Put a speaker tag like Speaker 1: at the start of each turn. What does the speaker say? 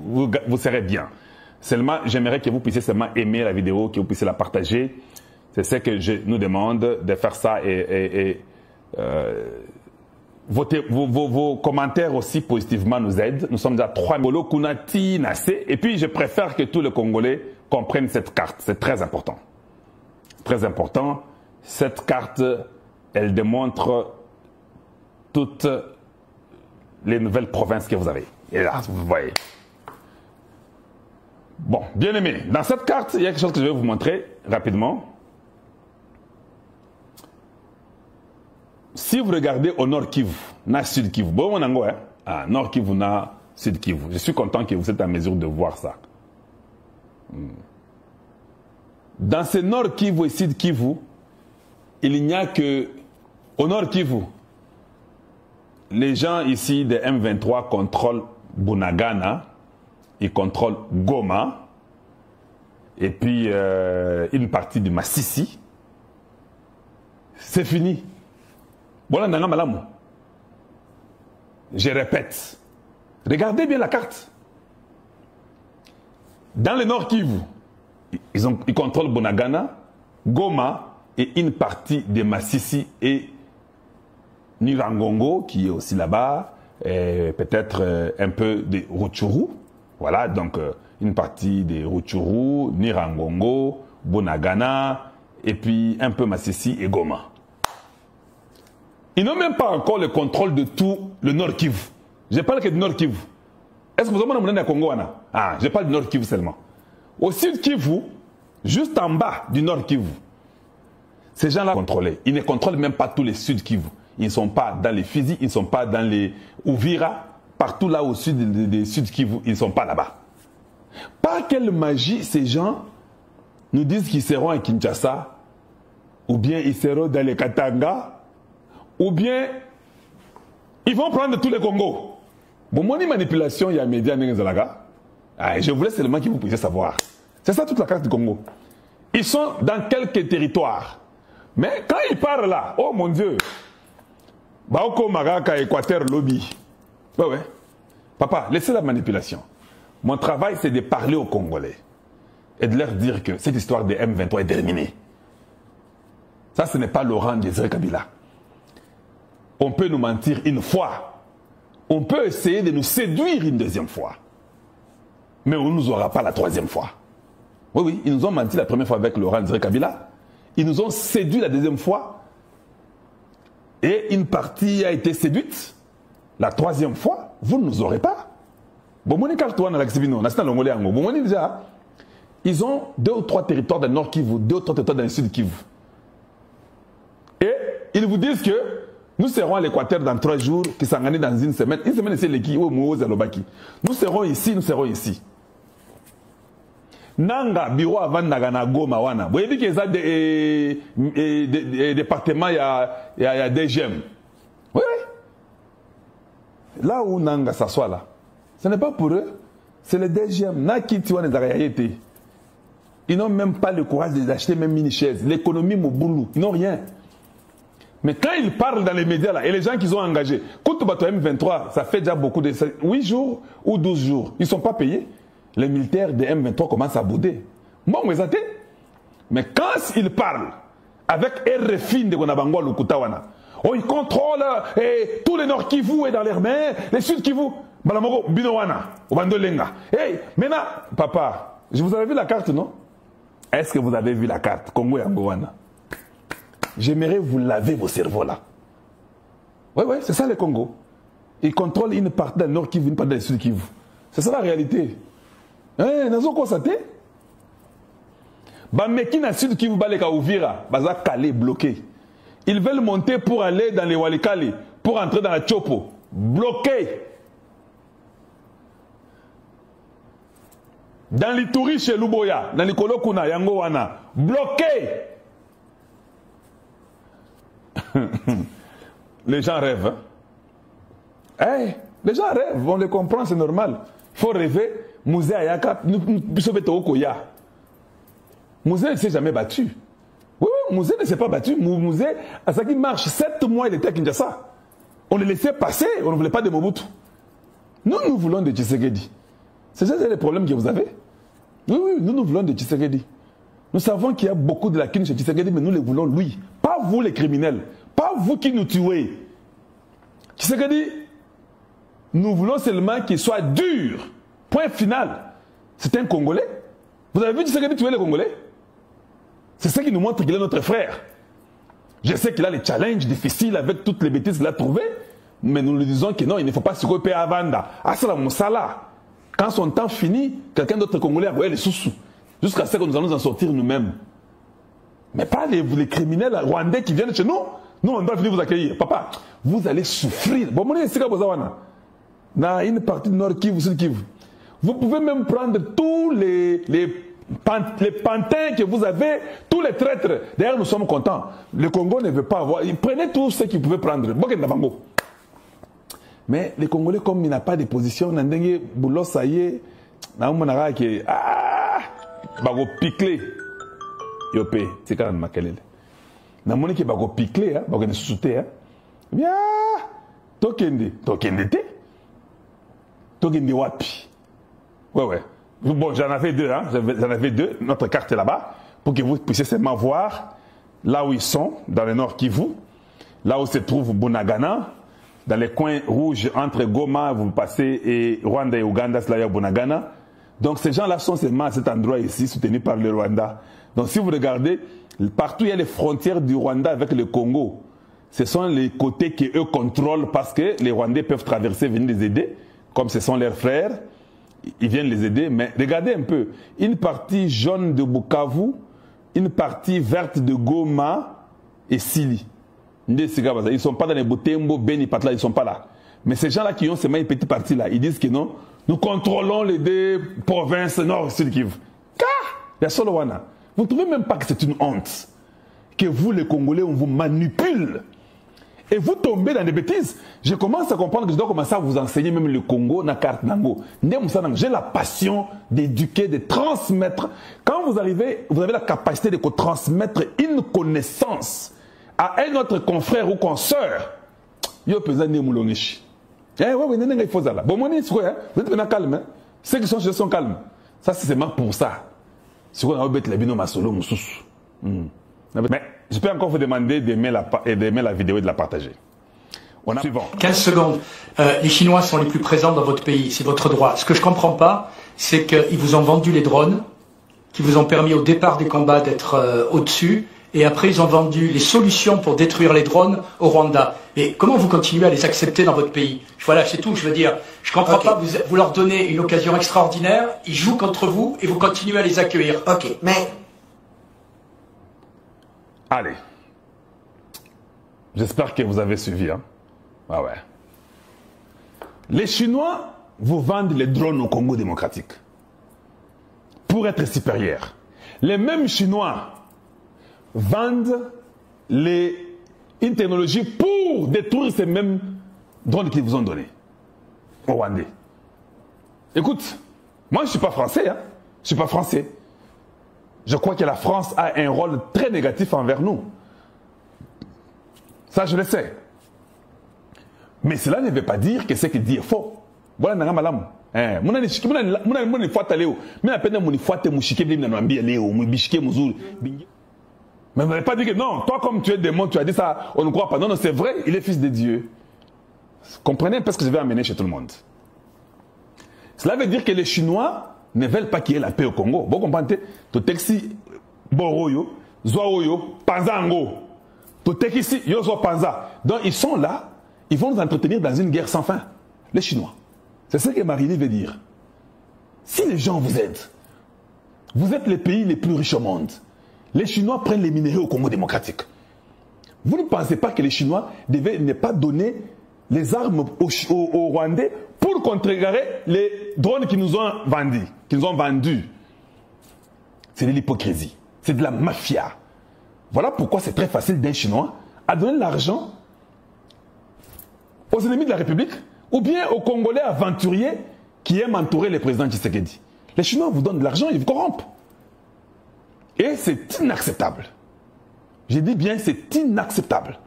Speaker 1: vous serez bien. Seulement, j'aimerais que vous puissiez seulement aimer la vidéo, que vous puissiez la partager. C'est ce que je nous demande de faire ça et vos commentaires aussi positivement nous aident. Nous sommes déjà 3 000. Et puis, je préfère que tous les Congolais comprennent cette carte. C'est très important. Très important. Cette carte, elle démontre toutes les nouvelles provinces que vous avez. Et là, vous voyez. Bon, bien aimé. Dans cette carte, il y a quelque chose que je vais vous montrer rapidement. Si vous regardez au Nord Kivu, na Sud Kivu, bon, on a hein? Nord Kivu, na Sud Kivu. Je suis content que vous êtes en mesure de voir ça. Dans ce Nord Kivu et Sud Kivu, il n'y a que au Nord Kivu, les gens ici de M23 contrôlent Bunagana, ils contrôlent Goma, et puis une partie du Massissi. C'est fini. Voilà, je répète, regardez bien la carte. Dans le Nord Kivu, ils contrôlent Bunagana, Goma et une partie de Massissi et Nirangongo qui est aussi là-bas, peut-être un peu de Rutshuru. Voilà, donc une partie de Rutshuru, Nirangongo, Bunagana et puis un peu Massissi et Goma. Ils n'ont même pas encore le contrôle de tout le Nord Kivu. Je parle que du Nord Kivu. Est-ce que vous avez un Congo? Ah, je parle du Nord Kivu seulement. Au Sud Kivu, juste en bas du Nord Kivu, ces gens-là contrôlés. Ils ne contrôlent même pas tous les Sud Kivu. Ils ne sont pas dans les Fizi, ils ne sont pas dans les Uvira. Partout là au sud des Sud Kivu, ils ne sont pas là-bas. Par quelle magie ces gens nous disent qu'ils seront à Kinshasa, ou bien ils seront dans les Katanga, ou bien ils vont prendre tous les Congo. Bon, mon manipulation, il y a média Nengezalaga. Je voulais seulement que vous puissiez savoir. C'est ça toute la carte du Congo. Ils sont dans quelques territoires. Mais quand ils parlent là, oh mon Dieu, Baoko Magaka, Équateur, Lobby. Ouais. Papa, laissez la manipulation. Mon travail, c'est de parler aux Congolais et de leur dire que cette histoire de M23 est terminée. Ça, ce n'est pas Laurent Désiré Kabila. On peut nous mentir une fois. On peut essayer de nous séduire une deuxième fois. Mais on ne nous aura pas la troisième fois. Oui, ils nous ont menti la première fois avec Laurent Désiré Kabila. Ils nous ont séduit la deuxième fois. Et une partie a été séduite. La troisième fois, vous ne nous aurez pas. Déjà, ils ont 2 ou 3 territoires dans le Nord Kivu, 2 ou 3 territoires dans le Sud Kivu. Et ils vous disent que nous serons à l'Équateur dans 3 jours, qui s'en gagnent dans une semaine. Une semaine, c'est l'équipe, nous serons ici, nous serons ici. Nanga, bureau avant Nagana Goma, wana. Vous voyez qu'il y a des départements, il y a des gemmes. Oui. Là où Nanga s'assoit là, ce n'est pas pour eux, c'est les DGM. Ils n'ont même pas le courage d'acheter même une chaise. L'économie Moboulou, ils n'ont rien. Mais quand ils parlent dans les médias là, et les gens qu'ils ont engagés, Koutubato M23, ça fait déjà beaucoup de 8 jours ou 12 jours, ils ne sont pas payés. Les militaires de M23 commencent à bouder. Bon, mais quand ils parlent avec RFI de Gonabango Lukutawana, oh, ils contrôlent tous les Nord Kivu est dans leurs mains, les Sud Kivu, Balamoro, Binowana, Obandolenga. Hey, maintenant, papa, je vous avais vu la carte, non? Est-ce que vous avez vu la carte Congo et Angowana? J'aimerais vous laver vos cerveaux là. Oui, c'est ça le Congo. Ils contrôlent une partie dans le Nord Kivu, une partie dans le Sud Kivu. C'est ça la réalité. Nous avons constaté. Bameki na Sud Kivu baleka Uvira, baza calé, bloqué. Ils veulent monter pour aller dans les Walikali, pour entrer dans la Chopo. Bloqué. Dans l'Ituri chez Luboya, dans l'Ikolo Kuna, Yangowana. Bloqué. Les gens rêvent. Les gens rêvent, on les comprend, c'est normal. Il faut rêver. Mouzé Ayaka, nous Okoya. Mouzé ne s'est jamais battu. Oui, Mouzé ne s'est pas battu. Mouzé, à ce qui marche, 7 mois, il était à Kinshasa. On le laissait passer, on ne voulait pas de Mobutu. Nous voulons de Tshisekedi. C'est ça les problèmes que vous avez. Oui, oui, nous voulons de Tshisekedi. Nous savons qu'il y a beaucoup de lacunes chez Tshisekedi, mais nous les voulons lui. Pas vous les criminels. Pas vous qui nous tuez. Tshisekedi, nous voulons seulement qu'il soit dur. Point final. C'est un Congolais. Vous avez vu Tshisekedi tuer les Congolais? C'est ça qui nous montre qu'il est notre frère. Je sais qu'il a les challenges difficiles avec toutes les bêtises qu'il a trouvées, mais nous lui disons que non, il ne faut pas se couper à Vanda. Asala Moussala. Quand son temps finit, quelqu'un d'autre Congolais a les sous-sous. Jusqu'à ce que nous allons en sortir nous-mêmes. Mais pas les criminels rwandais qui viennent chez nous. Nous, on doit venir vous accueillir. Papa, vous allez souffrir. Bon, dans une partie du Nord Kivu, Sud Kivu. Vous pouvez même prendre tous les pantins que vous avez, tous les traîtres. D'ailleurs, nous sommes contents. Le Congo ne veut pas avoir. Prenez tout ce qu'ils pouvaient prendre. Mais les Congolais, comme il n'a pas de position, il y a boulot, ça y est, il bago piclé. Yopé, c'est quand même makelele. Na moni ki bago piclé, bago ne souté, bien, tokende wapi. Ouais. Bon, j'en avais deux, j'en avais deux, notre carte est là-bas, pour que vous puissiez seulement voir là où ils sont, dans le nord Kivu, là où se trouve Bunagana, dans les coins rouges entre Goma, vous passez, et Rwanda et Ouganda, c'est là où il y a Bunagana. Donc ces gens-là sont seulement à cet endroit ici, soutenus par le Rwanda. Donc si vous regardez, partout il y a les frontières du Rwanda avec le Congo. Ce sont les côtés qu'eux contrôlent parce que les Rwandais peuvent traverser, venir les aider, comme ce sont leurs frères. Ils viennent les aider, mais regardez un peu. Une partie jaune de Bukavu, une partie verte de Goma et Sili. Ils ne sont pas dans les Butembo, Beni, Patla, ils ne sont pas là. Mais ces gens-là qui ont seulement une petite partie là, ils disent que non, nous contrôlons les deux provinces nord sud Kivu. Car, il y a Solowana. Vous ne trouvez même pas que c'est une honte que vous, les Congolais, on vous manipule. Et vous tombez dans des bêtises. Je commence à comprendre que je dois commencer à vous enseigner même le Congo, na carte nango. J'ai la passion d'éduquer, de transmettre. Quand vous arrivez, vous avez la capacité de transmettre une connaissance à un autre confrère ou consoeur. Yo pesane moulongishi. Oui, il faut ça là. Bon, vous êtes maintenant calme. Ceux qui sont chez eux sont calmes. Ça, c'est seulement pour ça. Si vous avez les bino masolo, mais je peux encore vous demander d'aimer la vidéo et de la partager. Suivant.
Speaker 2: 15 secondes. Les Chinois sont les plus présents dans votre pays, c'est votre droit. Ce que je ne comprends pas, c'est qu'ils vous ont vendu les drones, qui vous ont permis au départ des combats d'être au-dessus, et après ils ont vendu les solutions pour détruire les drones au Rwanda. Et comment vous continuez à les accepter dans votre pays? Voilà, c'est tout, je veux dire. Je ne comprends pas, vous leur donnez une occasion extraordinaire, ils jouent contre vous, et vous continuez à les accueillir.
Speaker 3: Ok, mais...
Speaker 1: Allez. J'espère que vous avez suivi. Ah ouais. Les Chinois vous vendent les drones au Congo démocratique pour être supérieurs. Les mêmes Chinois vendent une technologie pour détruire ces mêmes drones qu'ils vous ont donnés au Rwandais. Écoute, moi je ne suis pas français. Je ne suis pas français. Je crois que la France a un rôle très négatif envers nous. Ça, je le sais. Mais cela ne veut pas dire que ce qu'il dit est faux. Voilà, n'a pas malam. Mais vous n'avez pas dit que non, toi comme tu es démon, tu as dit ça, on ne croit pas. Non, non, c'est vrai, il est fils de Dieu. Comprenez parce que je vais amener chez tout le monde. Cela veut dire que les Chinois ne veulent pas qu'il y ait la paix au Congo. Vous comprenez? To texi boroyo, zoaoyo, panzango. To texi yozo panza. Donc ils sont là, ils vont nous entretenir dans une guerre sans fin. Les Chinois. C'est ce que Marie veut dire. Si les gens vous aident, vous êtes les pays les plus riches au monde. Les Chinois prennent les minéraux au Congo démocratique. Vous ne pensez pas que les Chinois devaient ne pas donner les armes aux Rwandais pour contrecarrer les drones qu'ils nous ont vendus. C'est de l'hypocrisie. C'est de la mafia. Voilà pourquoi c'est très facile d'un Chinois à donner l'argent aux ennemis de la République ou bien aux Congolais aventuriers qui aiment entourer le président Tshisekedi. Les Chinois vous donnent de l'argent, ils vous corrompent. Et c'est inacceptable. Je dis bien, c'est inacceptable.